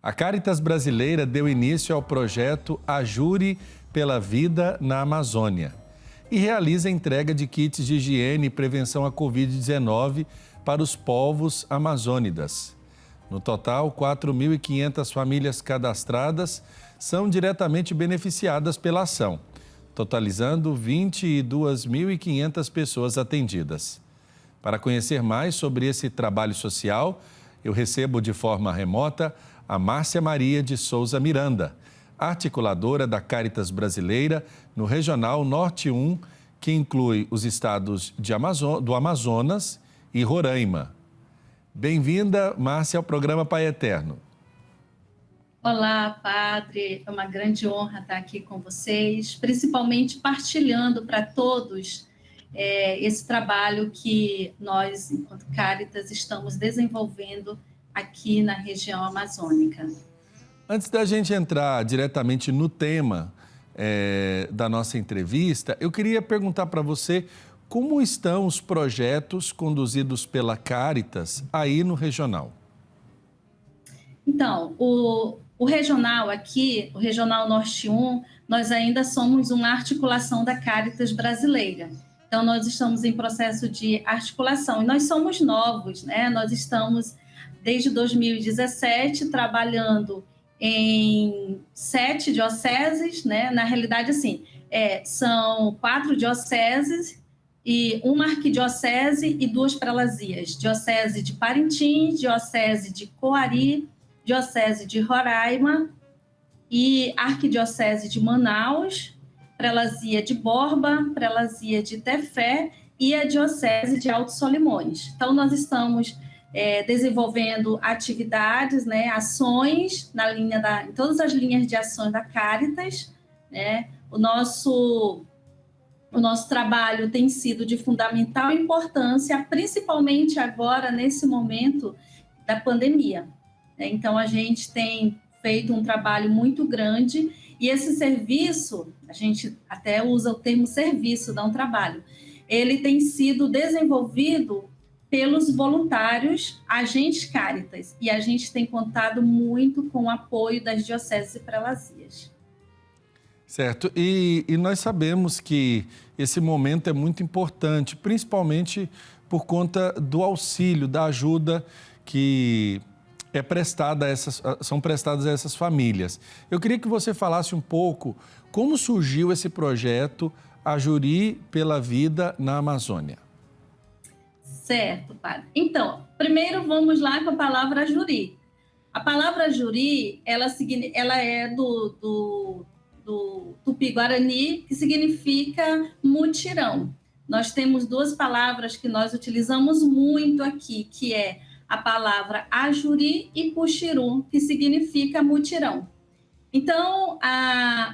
A Caritas Brasileira deu início ao projeto Ajure pela Vida na Amazônia e realiza a entrega de kits de higiene e prevenção à Covid-19 para os povos amazônidas. No total, 4.500 famílias cadastradas são diretamente beneficiadas pela ação, totalizando 22.500 pessoas atendidas. Para conhecer mais sobre esse trabalho social, eu recebo de forma remota a Márcia Maria de Souza Miranda, articuladora da Caritas Brasileira no Regional Norte 1, que inclui os estados do Amazonas e Roraima. Bem-vinda, Márcia, ao programa Pai Eterno. Olá, Padre. É uma grande honra estar aqui com vocês, principalmente partilhando para todos esse trabalho que nós, enquanto Caritas, estamos desenvolvendo aqui na região amazônica. Antes da gente entrar diretamente no tema da nossa entrevista, eu queria perguntar para você como estão os projetos conduzidos pela Caritas aí no regional. Então, o regional aqui, o Regional Norte 1, nós ainda somos uma articulação da Caritas Brasileira. Então, nós estamos em processo de articulação e nós somos novos, né? Nós estamos, desde 2017, trabalhando em 7 dioceses, né? Na realidade, assim, são 4 dioceses e uma arquidiocese e 2 prelazias. Diocese de Parintins, Diocese de Coari, Diocese de Roraima e Arquidiocese de Manaus, Prelazia de Borba, Prelazia de Tefé e a Diocese de Alto Solimões. Então, nós estamos desenvolvendo atividades, né, ações em todas as linhas de ações da Caritas, né? O nosso trabalho tem sido de fundamental importância, principalmente agora, nesse momento da pandemia. Então, a gente tem feito um trabalho muito grande e esse serviço, a gente até usa o termo serviço, não trabalho, ele tem sido desenvolvido pelos voluntários agentes Caritas e a gente tem contado muito com o apoio das dioceses e prelazias. Certo, e nós sabemos que esse momento é muito importante, principalmente por conta do auxílio, da ajuda que são prestadas a essas famílias. Eu queria que você falasse um pouco como surgiu esse projeto Ajure pela Vida na Amazônia. Certo, Padre. Então, primeiro vamos lá com a palavra ajuri. A palavra ajuri, ela é do Tupi-Guarani, que significa mutirão. Nós temos 2 palavras que nós utilizamos muito aqui, que é a palavra ajuri e puxirum, que significa mutirão. Então,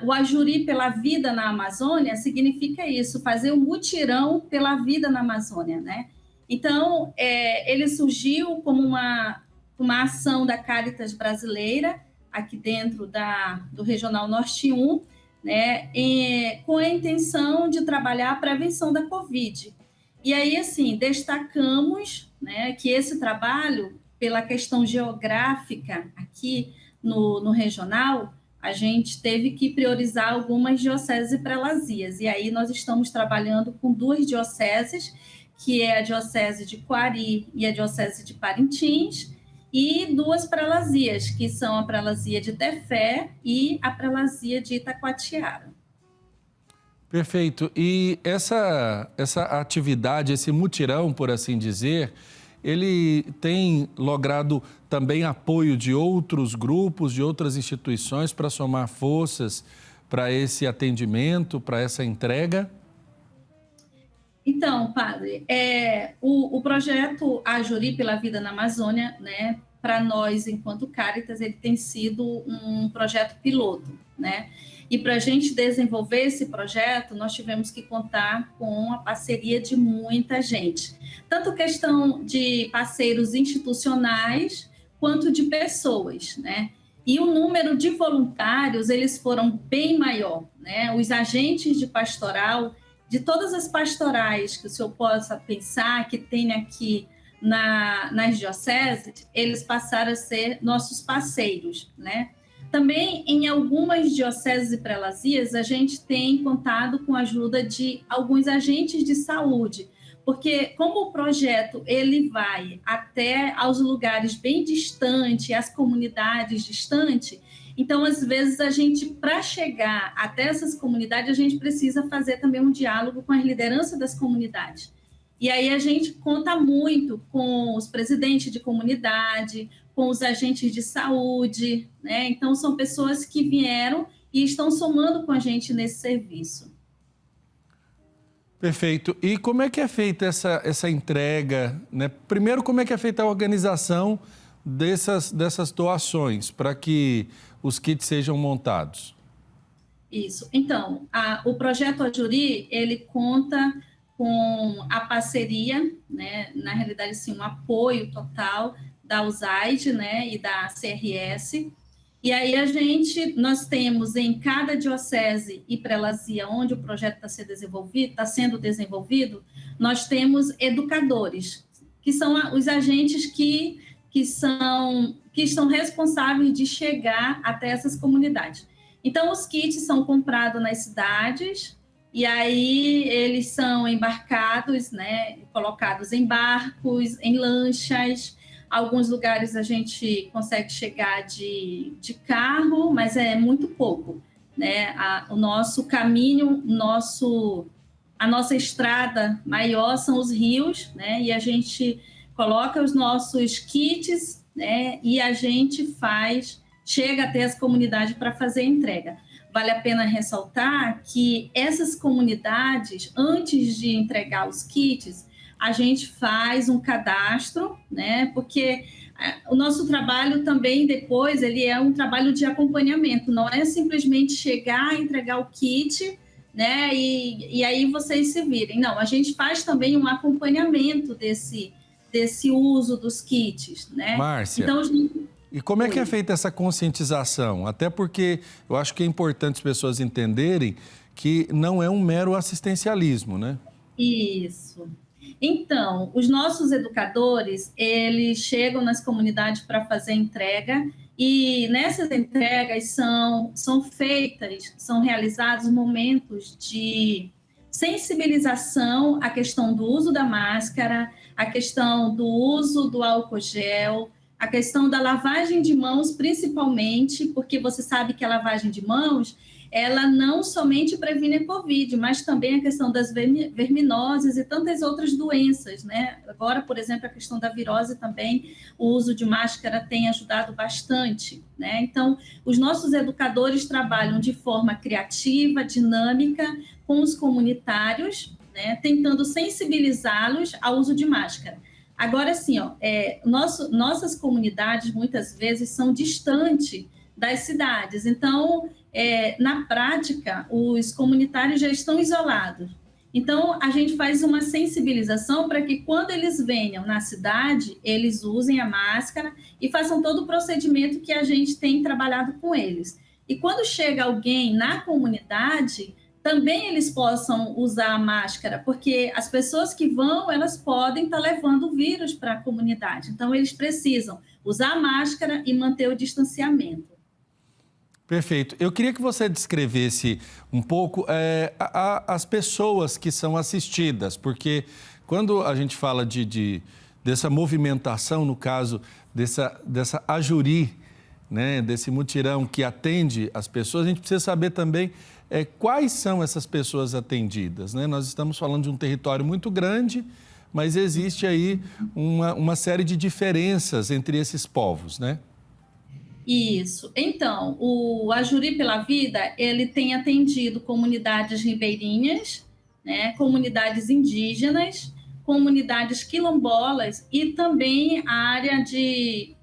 o ajuri pela vida na Amazônia significa isso, fazer um mutirão pela vida na Amazônia, né? Então, ele surgiu como uma ação da Caritas Brasileira, aqui dentro do Regional Norte 1, né, com a intenção de trabalhar a prevenção da Covid. E aí, assim, destacamos, né, que esse trabalho, pela questão geográfica aqui no regional, a gente teve que priorizar algumas dioceses e prelazias. E aí nós estamos trabalhando com 2 dioceses, que é a Diocese de Coari e a Diocese de Parintins, e 2 prelazias, que são a prelazia de Tefé e a prelazia de Itacoatiara. Perfeito. E essa atividade, esse mutirão, por assim dizer, ele tem logrado também apoio de outros grupos, de outras instituições para somar forças para esse atendimento, para essa entrega? Então, Padre, o projeto Ajuri pela Vida na Amazônia, né, para nós, enquanto Caritas, ele tem sido um projeto piloto, né? E para a gente desenvolver esse projeto, nós tivemos que contar com a parceria de muita gente. Tanto questão de parceiros institucionais, quanto de pessoas, né? E o número de voluntários, eles foram bem maior, né? Os agentes de pastoral, de todas as pastorais que o senhor possa pensar, que tem aqui nas dioceses, eles passaram a ser nossos parceiros, né? Também em algumas dioceses e prelazias, a gente tem contado com a ajuda de alguns agentes de saúde, porque como o projeto ele vai até aos lugares bem distantes, às comunidades distantes, então às vezes a gente, para chegar até essas comunidades, a gente precisa fazer também um diálogo com a liderança das comunidades. E aí a gente conta muito com os presidentes de comunidade, com os agentes de saúde, né? Então são pessoas que vieram e estão somando com a gente nesse serviço. Perfeito. E como é que é feita essa entrega, né? Primeiro, como é que é feita a organização dessas doações para que os kits sejam montados? Isso. Então, o projeto Ajuri, ele conta com a parceria, né? Na realidade, sim, um apoio total da USAID, né? E da CRS. E aí nós temos em cada diocese e prelazia onde o projeto está sendo desenvolvido, nós temos educadores, que são os agentes que estão responsáveis de chegar até essas comunidades. Então, os kits são comprados nas cidades e aí eles são embarcados, né, colocados em barcos, em lanchas. Alguns lugares a gente consegue chegar de carro, mas é muito pouco, né? O nosso caminho, a nossa estrada maior são os rios, né? E a gente coloca os nossos kits, né? E a gente chega até as comunidades para fazer a entrega. Vale a pena ressaltar que essas comunidades, antes de entregar os kits, a gente faz um cadastro, né? Porque o nosso trabalho também depois, ele é um trabalho de acompanhamento, não é simplesmente chegar, entregar o kit, né? E aí vocês se virem. Não, a gente faz também um acompanhamento desse uso dos kits, né? Márcia, então, e como é que é feita essa conscientização? Até porque eu acho que é importante as pessoas entenderem que não é um mero assistencialismo, né? Isso. Então, os nossos educadores, eles chegam nas comunidades para fazer entrega e nessas entregas são realizados momentos de sensibilização à questão do uso da máscara, à questão do uso do álcool gel, a questão da lavagem de mãos, principalmente, porque você sabe que a lavagem de mãos ela não somente previne a Covid, mas também a questão das verminoses e tantas outras doenças, né? Agora, por exemplo, a questão da virose também, o uso de máscara tem ajudado bastante, né? Então, os nossos educadores trabalham de forma criativa, dinâmica, com os comunitários, né? Tentando sensibilizá-los ao uso de máscara. Agora, assim, nossas comunidades, muitas vezes, são distantes das cidades, então, na prática, os comunitários já estão isolados. Então, a gente faz uma sensibilização para que, quando eles venham na cidade, eles usem a máscara e façam todo o procedimento que a gente tem trabalhado com eles. E quando chega alguém na comunidade, também eles possam usar a máscara, porque as pessoas que vão, elas podem estar levando o vírus para a comunidade. Então, eles precisam usar a máscara e manter o distanciamento. Perfeito. Eu queria que você descrevesse um pouco as pessoas que são assistidas, porque quando a gente fala dessa movimentação, no caso dessa Ajuri, né, desse mutirão que atende as pessoas, a gente precisa saber também quais são essas pessoas atendidas, né? Nós estamos falando de um território muito grande, mas existe aí uma série de diferenças entre esses povos, né? Isso. Então, o Ajuri pela Vida, ele tem atendido comunidades ribeirinhas, né, comunidades indígenas, comunidades quilombolas e também a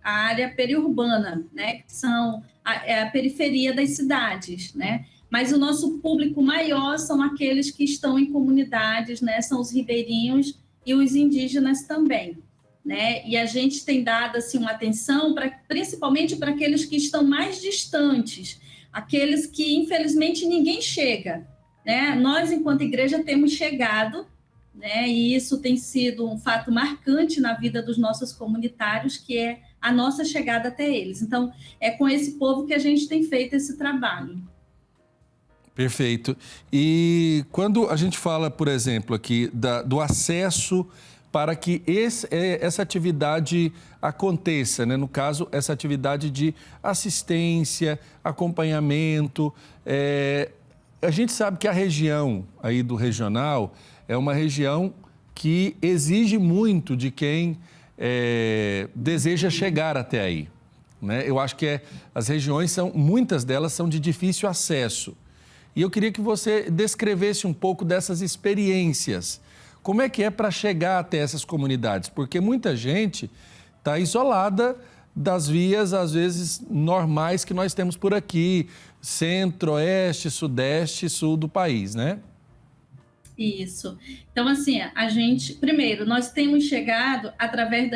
área periurbana, né, que são a periferia das cidades, né? Mas o nosso público maior são aqueles que estão em comunidades, né, são os ribeirinhos e os indígenas também. Né? E a gente tem dado assim, uma atenção principalmente para aqueles que estão mais distantes, aqueles que, infelizmente, ninguém chega. Né? Nós, enquanto igreja, temos chegado, né? E isso tem sido um fato marcante na vida dos nossos comunitários, que é a nossa chegada até eles. Então, é com esse povo que a gente tem feito esse trabalho. Perfeito. E quando a gente fala, por exemplo, aqui do acesso para que essa atividade aconteça, né? No caso, essa atividade de assistência, acompanhamento, a gente sabe que a região aí do regional é uma região que exige muito de quem deseja chegar até aí, né? Eu acho que as regiões muitas delas são de difícil acesso. E eu queria que você descrevesse um pouco dessas experiências. Como é que é para chegar até essas comunidades? Porque muita gente está isolada das vias, às vezes, normais que nós temos por aqui, centro, oeste, sudeste, sul do país, né? Isso. Então, assim, primeiro, nós temos chegado através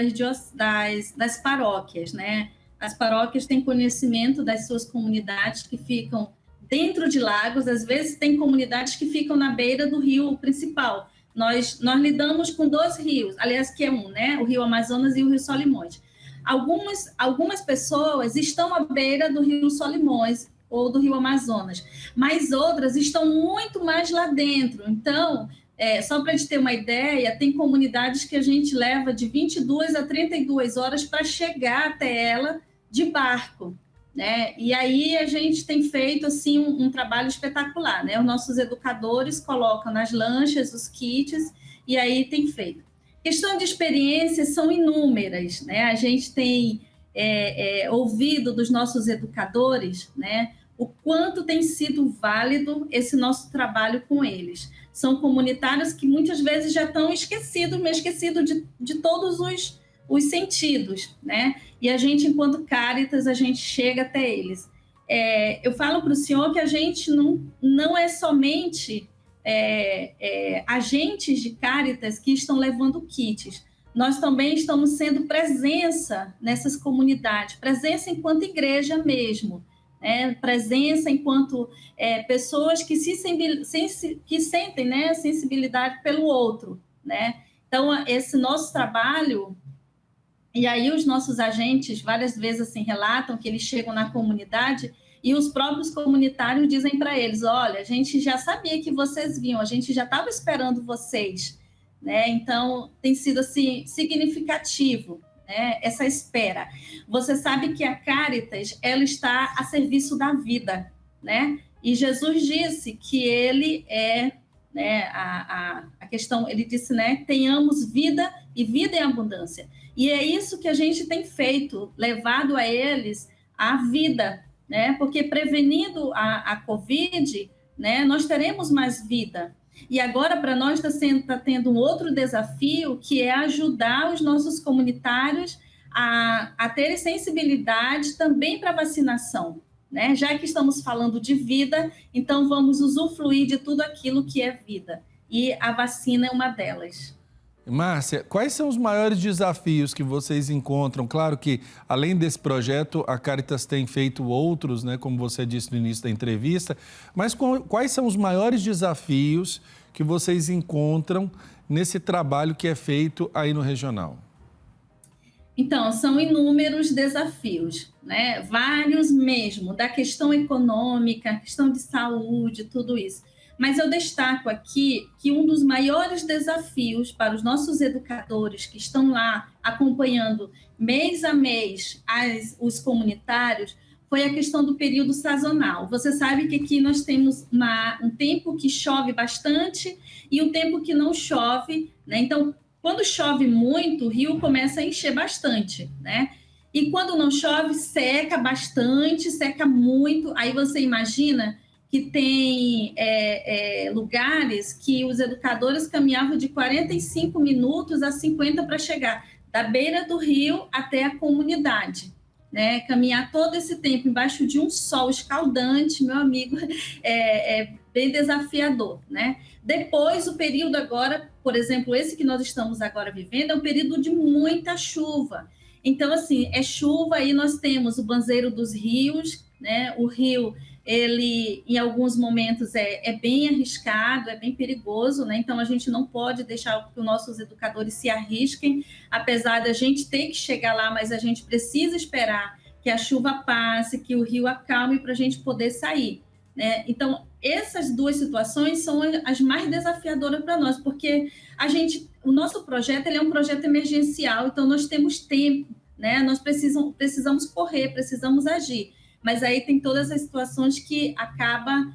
das paróquias, né? As paróquias têm conhecimento das suas comunidades que ficam dentro de lagos, às vezes tem comunidades que ficam na beira do rio principal. Nós lidamos com 2 rios, aliás, que é um, né? O Rio Amazonas e o Rio Solimões. Algumas pessoas estão à beira do Rio Solimões ou do Rio Amazonas, mas outras estão muito mais lá dentro. Então, só para a gente ter uma ideia, tem comunidades que a gente leva de 22 a 32 horas para chegar até ela de barco, né? E aí a gente tem feito assim um trabalho espetacular, né? Os nossos educadores colocam nas lanchas os kits e aí tem feito. Questão de experiências são inúmeras, né? A gente tem ouvido dos nossos educadores, né? O quanto tem sido válido esse nosso trabalho com eles. São comunitários que muitas vezes já estão esquecidos de todos os sentidos, né? E a gente, enquanto Cáritas, a gente chega até eles. Eu falo para o senhor que a gente não é somente agentes de Cáritas que estão levando kits. Nós também estamos sendo presença nessas comunidades, presença enquanto igreja mesmo, né? Presença enquanto pessoas que sentem, né, sensibilidade pelo outro, né? Então, esse nosso trabalho. E aí os nossos agentes várias vezes assim relatam que eles chegam na comunidade e os próprios comunitários dizem para eles: olha, a gente já sabia que vocês vinham, a gente já estava esperando vocês, né? Então tem sido assim significativo, né, essa espera. Você sabe que a Cáritas, ela está a serviço da vida, né? E Jesus disse que ele né, a questão, ele disse, né, tenhamos vida e vida em abundância. E é isso que a gente tem feito, levado a eles a vida, né? Porque prevenindo a Covid, né, nós teremos mais vida. E agora, para nós, está tendo um outro desafio, que é ajudar os nossos comunitários a terem sensibilidade também para a vacinação, né? Já que estamos falando de vida, então vamos usufruir de tudo aquilo que é vida. E a vacina é uma delas. Márcia, quais são os maiores desafios que vocês encontram? Claro que, além desse projeto, a Cáritas tem feito outros, né, como você disse no início da entrevista, mas quais são os maiores desafios que vocês encontram nesse trabalho que é feito aí no regional? Então, são inúmeros desafios, né? Vários mesmo, da questão econômica, questão de saúde, tudo isso. Mas eu destaco aqui que um dos maiores desafios para os nossos educadores que estão lá acompanhando mês a mês os comunitários foi a questão do período sazonal. Você sabe que aqui nós temos um tempo que chove bastante e um tempo que não chove, né? Então, quando chove muito, o rio começa a encher bastante, né? E quando não chove, seca bastante, seca muito. Aí você imagina que tem lugares que os educadores caminhavam de 45 minutos a 50 para chegar da beira do rio até a comunidade, né? Caminhar todo esse tempo embaixo de um sol escaldante, meu amigo, é bem desafiador, né? Depois, o período agora, por exemplo, esse que nós estamos agora vivendo, é um período de muita chuva. Então, assim, é chuva, aí nós temos o banzeiro dos rios, né? O rio ele, em alguns momentos, é bem arriscado, é bem perigoso, né? Então, a gente não pode deixar que os nossos educadores se arrisquem, apesar da gente ter que chegar lá, mas a gente precisa esperar que a chuva passe, que o rio acalme para a gente poder sair, né? Então, essas duas situações são as mais desafiadoras para nós, porque o nosso projeto ele é um projeto emergencial, então nós temos tempo, né? Nós precisamos correr, precisamos agir, mas aí tem todas as situações que acaba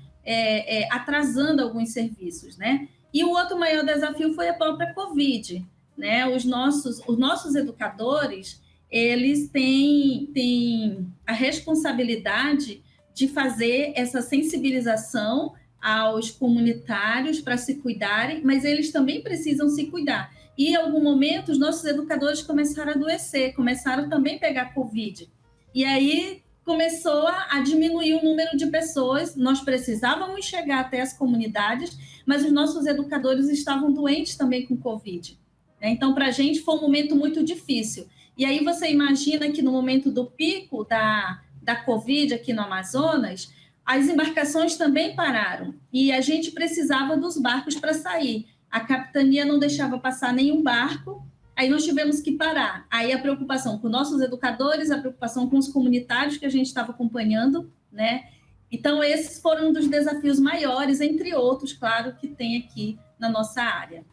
atrasando alguns serviços, né? E o outro maior desafio foi a própria Covid, né? Os nossos educadores, eles têm a responsabilidade de fazer essa sensibilização aos comunitários para se cuidarem, mas eles também precisam se cuidar. E, em algum momento, os nossos educadores começaram a adoecer, começaram também a pegar Covid. E aí começou a diminuir o número de pessoas, nós precisávamos chegar até as comunidades, mas os nossos educadores estavam doentes também com Covid. Então, para a gente foi um momento muito difícil. E aí você imagina que no momento do pico da Covid aqui no Amazonas, as embarcações também pararam e a gente precisava dos barcos para sair. A capitania não deixava passar nenhum barco, aí nós tivemos que parar. Aí a preocupação com nossos educadores, a preocupação com os comunitários que a gente estava acompanhando, né? Então, esses foram um dos desafios maiores, entre outros, claro, que tem aqui na nossa área.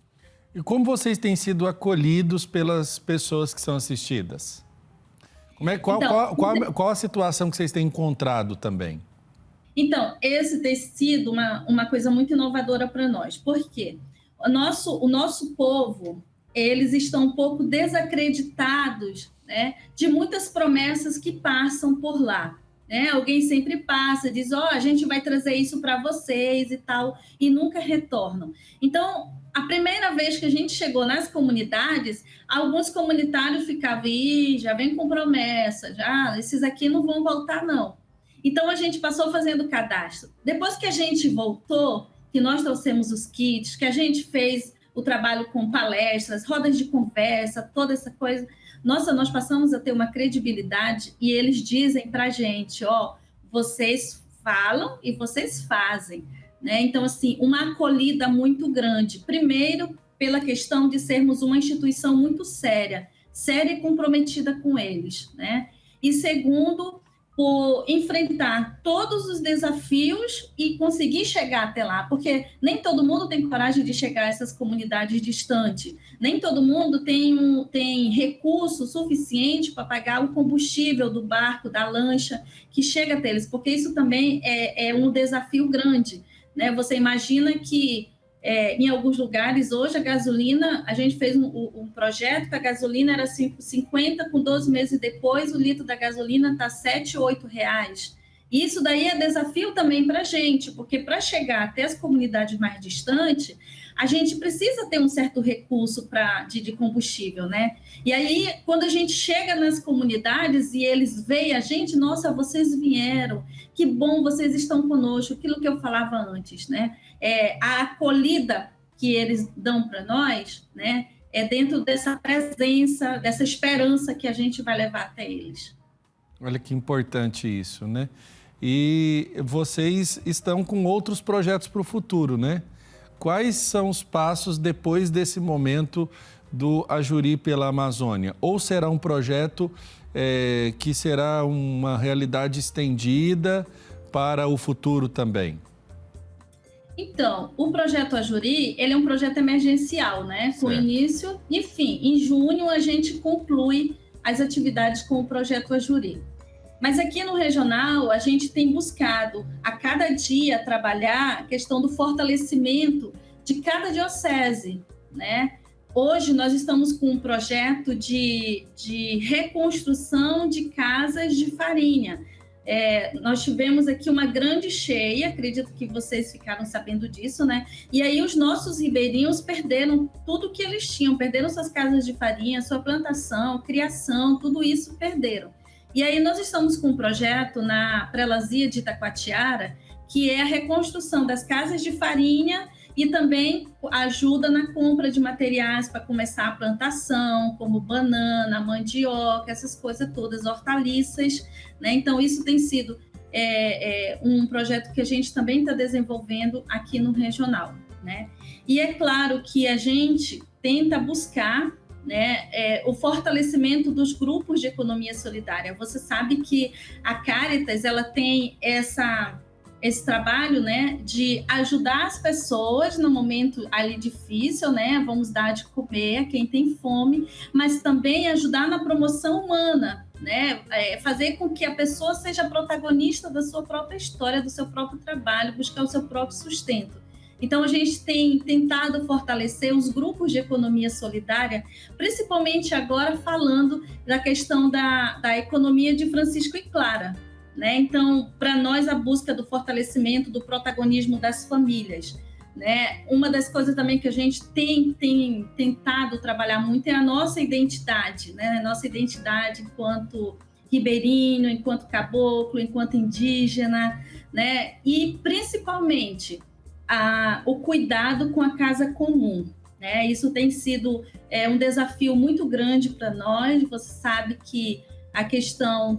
E como vocês têm sido acolhidos pelas pessoas que são assistidas? Qual a situação que vocês têm encontrado também? Então, esse tem sido uma coisa muito inovadora para nós. Por quê? O nosso povo, eles estão um pouco desacreditados, né, de muitas promessas que passam por lá. Né? Alguém sempre passa, diz, a gente vai trazer isso para vocês e tal, e nunca retornam. Então, a primeira vez que a gente chegou nas comunidades, alguns comunitários ficavam, já vem com promessa, esses aqui não vão voltar, não. Então, a gente passou fazendo cadastro. Depois que a gente voltou, que nós trouxemos os kits, que a gente fez o trabalho com palestras, rodas de conversa, toda essa coisa, nós passamos a ter uma credibilidade e eles dizem para a gente, vocês falam e vocês fazem. Né? Então, assim, uma acolhida muito grande. Primeiro, pela questão de sermos uma instituição muito séria e comprometida com eles. Né? E segundo, por enfrentar todos os desafios e conseguir chegar até lá, porque nem todo mundo tem coragem de chegar a essas comunidades distantes, nem todo mundo tem recurso suficiente para pagar o combustível do barco, da lancha, que chega até eles, porque isso também é um desafio grande. Né? Você imagina que em alguns lugares, hoje, a gasolina, a gente fez um projeto que a gasolina era 50, com 12 meses depois, o litro da gasolina está R$7, R$8. Isso daí é desafio também para a gente, porque para chegar até as comunidades mais distantes, a gente precisa ter um certo recurso de combustível, né? E aí, quando a gente chega nas comunidades e eles veem a gente, nossa, vocês vieram, que bom, vocês estão conosco, aquilo que eu falava antes, né? A acolhida que eles dão para nós, né? É dentro dessa presença, dessa esperança que a gente vai levar até eles. Olha que importante isso, né? E vocês estão com outros projetos para o futuro, né? Quais são os passos depois desse momento do Ajuri pela Amazônia? Ou será um projeto que será uma realidade estendida para o futuro também? Então, o projeto Ajuri, ele é um projeto emergencial, né? Com início e fim. Em junho, a gente conclui as atividades com o projeto Ajuri. Mas aqui no regional, a gente tem buscado a cada dia trabalhar a questão do fortalecimento de cada diocese, né? Hoje nós estamos com um projeto de reconstrução de casas de farinha. Nós tivemos aqui uma grande cheia, acredito que vocês ficaram sabendo disso, né? E aí os nossos ribeirinhos perderam tudo que eles tinham, perderam suas casas de farinha, sua plantação, criação, tudo isso perderam. E aí nós estamos com um projeto na Prelazia de Itacoatiara, que é a reconstrução das casas de farinha e também ajuda na compra de materiais para começar a plantação, como banana, mandioca, essas coisas todas, hortaliças, né? Então, isso tem sido um projeto que a gente também está desenvolvendo aqui no regional, né? E é claro que a gente tenta buscar, né, o fortalecimento dos grupos de economia solidária. Você sabe que a Cáritas, ela tem esse trabalho, né, de ajudar as pessoas no momento ali difícil, né, vamos dar de comer a quem tem fome, mas também ajudar na promoção humana, né, fazer com que a pessoa seja protagonista da sua própria história, do seu próprio trabalho, buscar o seu próprio sustento. Então, a gente tem tentado fortalecer os grupos de economia solidária, principalmente agora falando da questão da economia de Francisco e Clara, né? Então, para nós, a busca do fortalecimento do protagonismo das famílias, né? Uma das coisas também que a gente tem tentado trabalhar muito é a nossa identidade, né? A nossa identidade enquanto ribeirinho, enquanto caboclo, enquanto indígena, né? E, principalmente, o cuidado com a casa comum, né? Isso tem sido um desafio muito grande para nós. Você sabe que a questão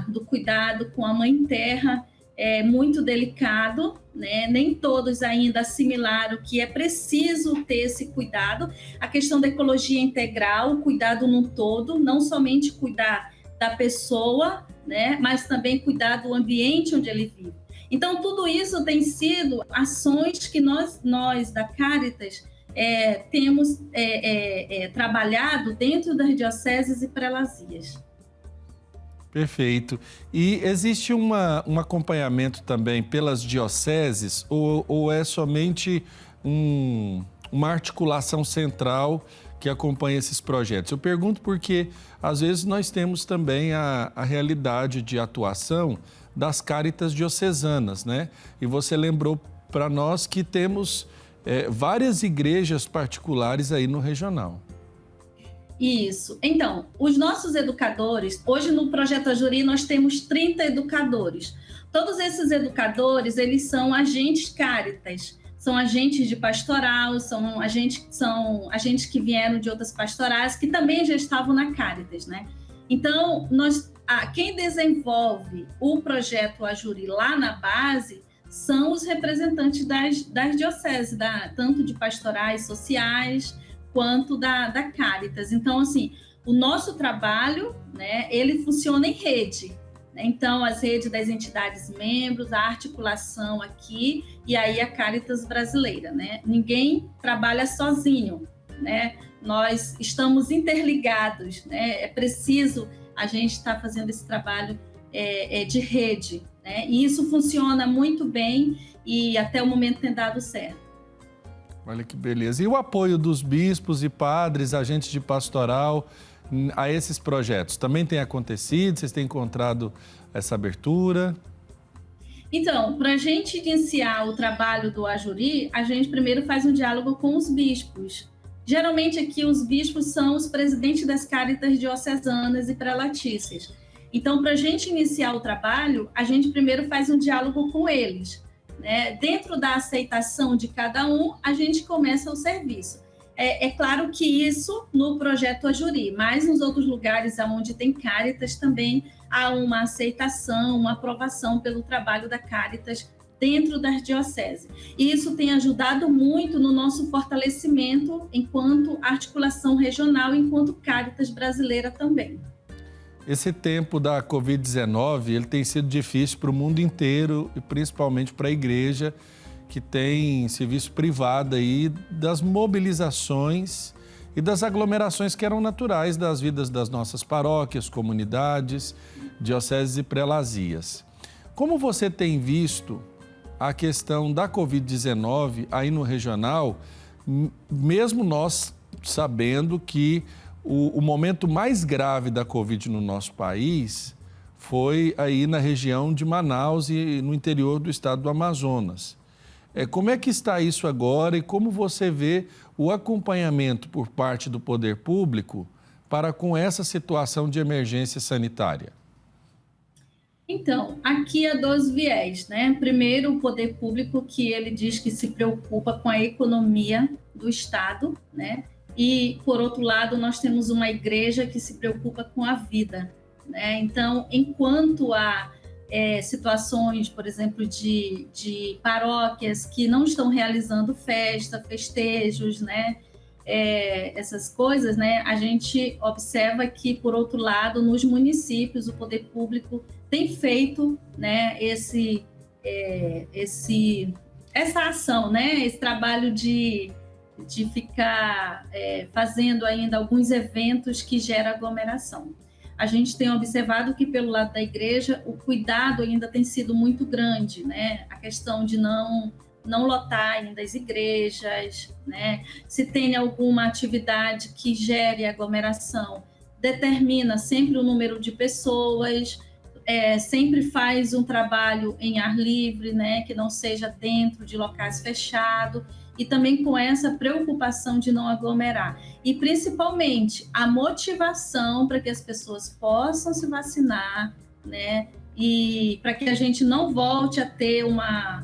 do cuidado com a Mãe Terra é muito delicado, né? Nem todos ainda assimilaram que é preciso ter esse cuidado. A questão da ecologia integral, o cuidado num todo, não somente cuidar da pessoa, né? Mas também cuidar do ambiente onde ele vive. Então, tudo isso tem sido ações que nós da Cáritas temos trabalhado dentro das dioceses e prelazias. Perfeito. E existe um acompanhamento também pelas dioceses ou é somente uma articulação central que acompanha esses projetos? Eu pergunto porque, às vezes, nós temos também a realidade de atuação das Cáritas diocesanas, né? E você lembrou para nós que temos várias igrejas particulares aí no regional. Isso. Então, os nossos educadores, hoje no Projeto Ajuri nós temos 30 educadores. Todos esses educadores, eles são agentes Cáritas, são agentes de pastoral, são agentes que vieram de outras pastorais, que também já estavam na Cáritas, né? Então, quem desenvolve o Projeto Ajuri lá na base são os representantes das dioceses, tanto de pastorais sociais quanto da Cáritas. Então, assim, o nosso trabalho, né, ele funciona em rede, né? Então, as redes das entidades membros, a articulação aqui e aí a Cáritas brasileira, né? Ninguém trabalha sozinho, né? Nós estamos interligados, né? É preciso a gente estar fazendo esse trabalho de rede, né? E isso funciona muito bem e até o momento tem dado certo. Olha que beleza. E o apoio dos bispos e padres, agentes de pastoral, a esses projetos também tem acontecido? Vocês têm encontrado essa abertura? Então, para a gente iniciar o trabalho do Ajuri, a gente primeiro faz um diálogo com os bispos. Geralmente aqui os bispos são os presidentes das Cáritas diocesanas e prelatícias. Então, para a gente iniciar o trabalho, a gente primeiro faz um diálogo com eles, né? Dentro da aceitação de cada um, a gente começa o serviço. É claro que isso no Projeto Ajuri, mas nos outros lugares onde tem Cáritas também há uma aceitação, uma aprovação pelo trabalho da Cáritas dentro das dioceses. E isso tem ajudado muito no nosso fortalecimento enquanto articulação regional, enquanto Cáritas brasileira também. Esse tempo da Covid-19, ele tem sido difícil para o mundo inteiro e principalmente para a igreja, que tem serviço privado aí das mobilizações e das aglomerações que eram naturais das vidas das nossas paróquias, comunidades, dioceses e prelazias. Como você tem visto a questão da Covid-19 aí no regional, mesmo nós sabendo que o momento mais grave da Covid no nosso país foi aí na região de Manaus e no interior do estado do Amazonas. Como é que está isso agora e como você vê o acompanhamento por parte do poder público para com essa situação de emergência sanitária? Então, aqui há dois viés, né? Primeiro, o poder público, que ele diz que se preocupa com a economia do Estado, né? E, por outro lado, nós temos uma igreja que se preocupa com a vida, né? Então, enquanto situações, por exemplo, de paróquias que não estão realizando festejos, né? Essas coisas, né? A gente observa que, por outro lado, nos municípios, o poder público tem feito, né, essa ação, né? Esse trabalho de ficar fazendo ainda alguns eventos que geram aglomeração. A gente tem observado que, pelo lado da igreja, o cuidado ainda tem sido muito grande, né? A questão de não lotar ainda as igrejas, né? Se tem alguma atividade que gere aglomeração, determina sempre o número de pessoas, sempre faz um trabalho em ar livre, né? Que não seja dentro de locais fechados, e também com essa preocupação de não aglomerar. E, principalmente, a motivação para que as pessoas possam se vacinar, né? E para que a gente não volte a ter uma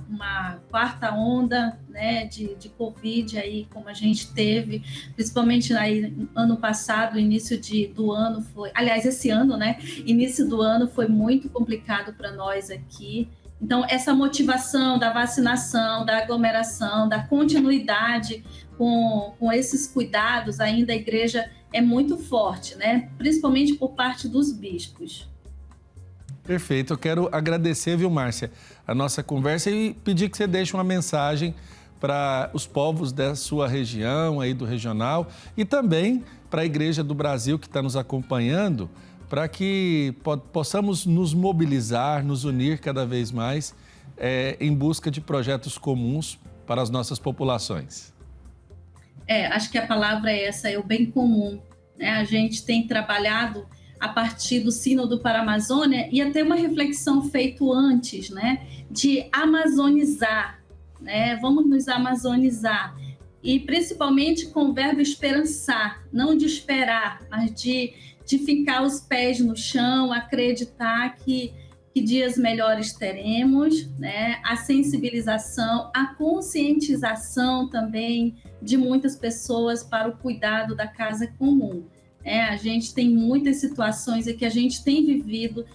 quarta onda, né, de Covid, aí, como a gente teve, principalmente aí, ano passado, início do ano foi... Aliás, esse ano, né? Início do ano foi muito complicado para nós aqui. Então, essa motivação da vacinação, da aglomeração, da continuidade com esses cuidados, ainda a igreja é muito forte, né? Principalmente por parte dos bispos. Perfeito. Eu quero agradecer, viu, Márcia, a nossa conversa e pedir que você deixe uma mensagem para os povos da sua região, aí do regional, e também para a Igreja do Brasil que está nos acompanhando, para que possamos nos mobilizar, nos unir cada vez mais em busca de projetos comuns para as nossas populações. Acho que a palavra é essa, é o bem comum, né? A gente tem trabalhado a partir do Sínodo para a Amazônia e até uma reflexão feita antes, né? De amazonizar, né? Vamos nos amazonizar. E principalmente com o verbo esperançar, não de esperar, mas de ficar os pés no chão, acreditar que dias melhores teremos, né? A sensibilização, a conscientização também de muitas pessoas para o cuidado da casa comum. A gente tem muitas situações e que a gente tem vivido,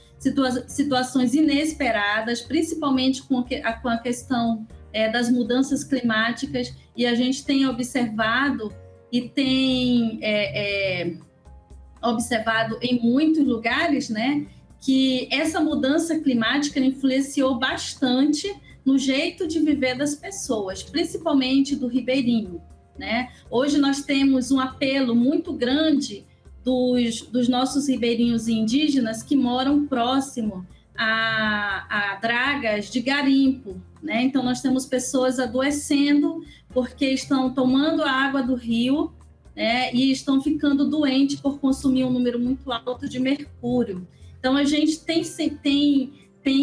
situações inesperadas, principalmente com a questão das mudanças climáticas, e a gente tem observado e tem observado em muitos lugares, né, que essa mudança climática influenciou bastante no jeito de viver das pessoas, principalmente do ribeirinho, né? Hoje nós temos um apelo muito grande dos nossos ribeirinhos indígenas que moram próximo a dragas de garimpo, né? Então nós temos pessoas adoecendo porque estão tomando a água do rio, né, e estão ficando doentes por consumir um número muito alto de mercúrio. Então, a gente tem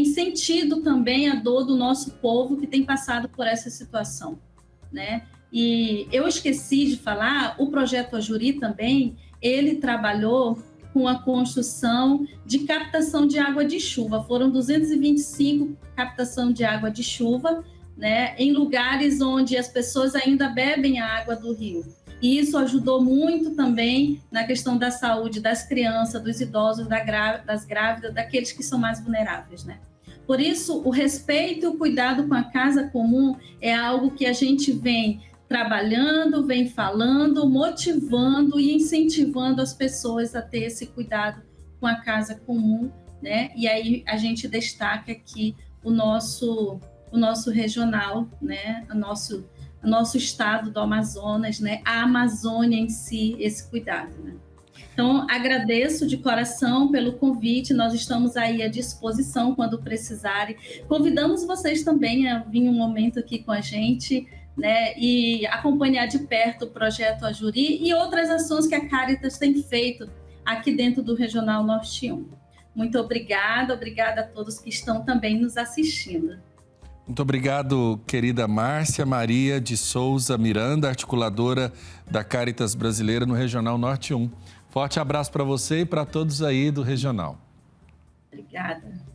sentido também a dor do nosso povo que tem passado por essa situação, né? E eu esqueci de falar, o Projeto Ajuri também, ele trabalhou com a construção de captação de água de chuva. Foram 225 captação de água de chuva, né, em lugares onde as pessoas ainda bebem a água do rio. E isso ajudou muito também na questão da saúde das crianças, dos idosos, das grávidas, daqueles que são mais vulneráveis, né? Por isso, o respeito e o cuidado com a casa comum é algo que a gente vem trabalhando, vem falando, motivando e incentivando as pessoas a ter esse cuidado com a casa comum, né? E aí a gente destaca aqui o nosso regional, né? O nosso estado do Amazonas, né? A Amazônia em si, esse cuidado, né? Então, agradeço de coração pelo convite, nós estamos aí à disposição quando precisarem. Convidamos vocês também a vir um momento aqui com a gente, né? E acompanhar de perto o Projeto Ajuri e outras ações que a Cáritas tem feito aqui dentro do Regional Norte 1. Muito obrigada a todos que estão também nos assistindo. Muito obrigado, querida Márcia Maria de Souza Miranda, articuladora da Cáritas Brasileira no Regional Norte 1. Forte abraço para você e para todos aí do Regional. Obrigada.